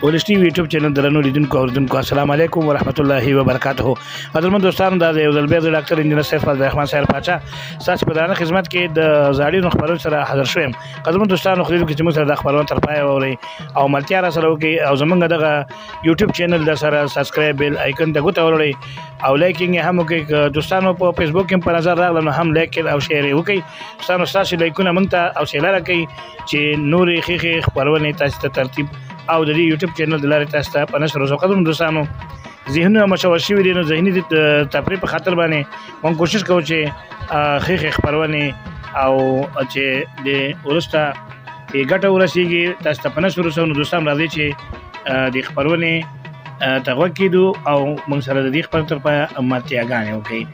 ولس ټي وي یوټیوب چینل درنو لیدونکو اوریدونکو السلام علیکم ورحمت الله وبرکاته. قدرمن دوستانو دا یو ځل بیا د ډاکټر انجینر سیف الرحمن صاحب پاچا تاسو په دغه خدمت کې د زاړي خبرونو سره حاضر شوم. قدرمن دوستانو خو دې کې چې موږ سره د خبرونو تر پای اوري او ملتیا را سره وکي او زمونږ دغه یوټیوب چینل د سره سبسکرایب بیل آیکن ته ګوته ورولئ او لایکینګ هم وکړئ. دوستانو په فیسبوک کې په نظر راغله نو هم لایک او شیر وکړئ. دوستانو تاسو لایکونه موږ ته او شیر راکړئ چې نورې ښې خبرونه تاسو ته ترتیب او د یوټیوب چینل د لارې تاسو ته په نشر وسو. قدرمن دوستانو ذهنونه مشوش شوي دي نو ذهني تفریح په خاطر باندې موږ کوشش کوو چې ښې خبرونه او چې د ورسته ګټه ورسیږي تاسو ته په نشر وسو. نو دوستان راځي چې د خبرونه تغوږ کیدو او موږ سره د دې خبرو تر پایه ملتیاګانې وکړئ.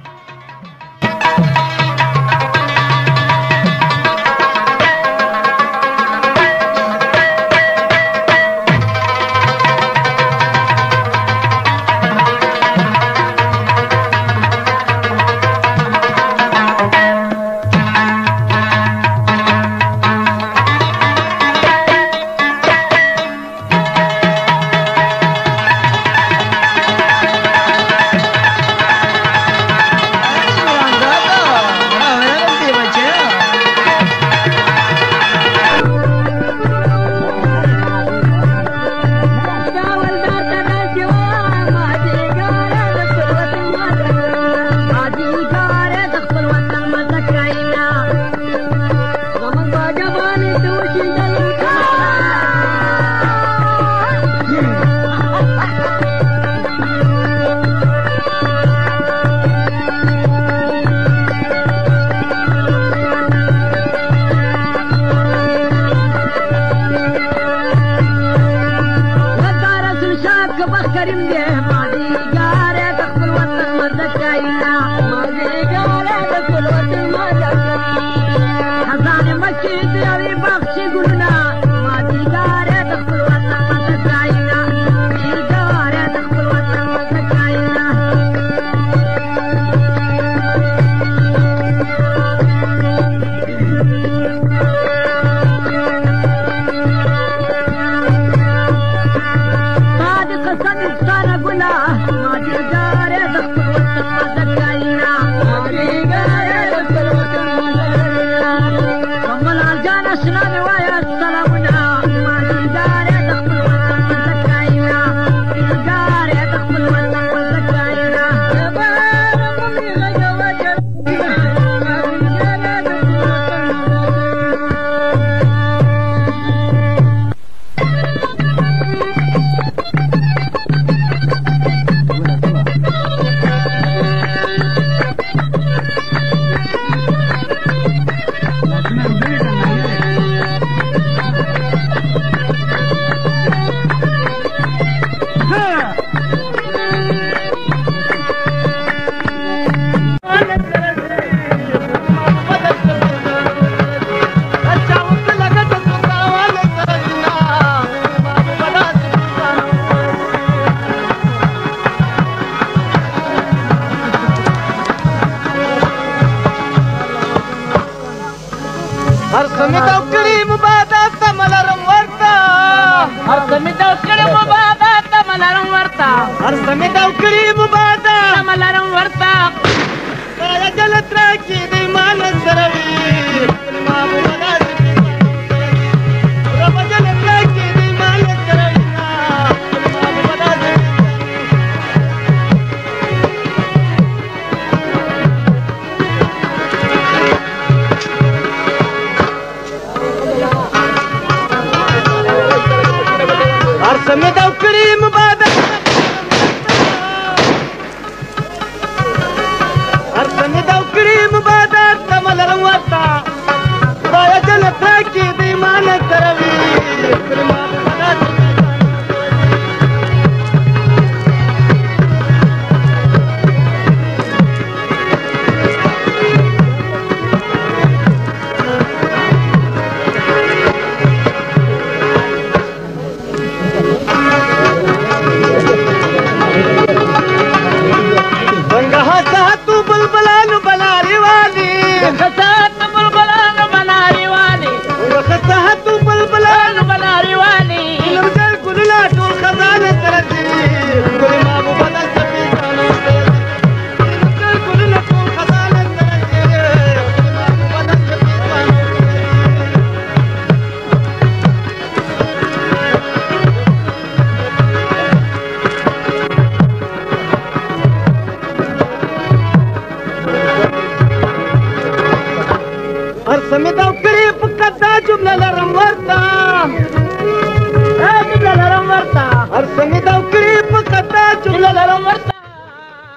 खसा तू बुलबुलान बनारी वाली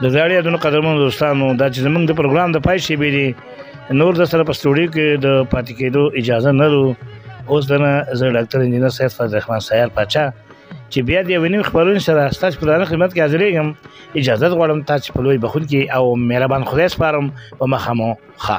د زاړه یادونو قدرمنو دوستانو دا چې زموږ د پروګرام د پای شیبې دي نور د سره په سټوډیو کې د پاتې کېدو اجازه نه لرو اوس دنه زه ډاکټر انجینر سید فضل الرحمن سیار پاچا چې بیا د یوې نوې خپرونې سره ستاسو په درانه خدمت کې حاضرېږم اجازه غواړم تاسو په لوی بخون کې او مهربان خدای سپارم په مخه مو ښه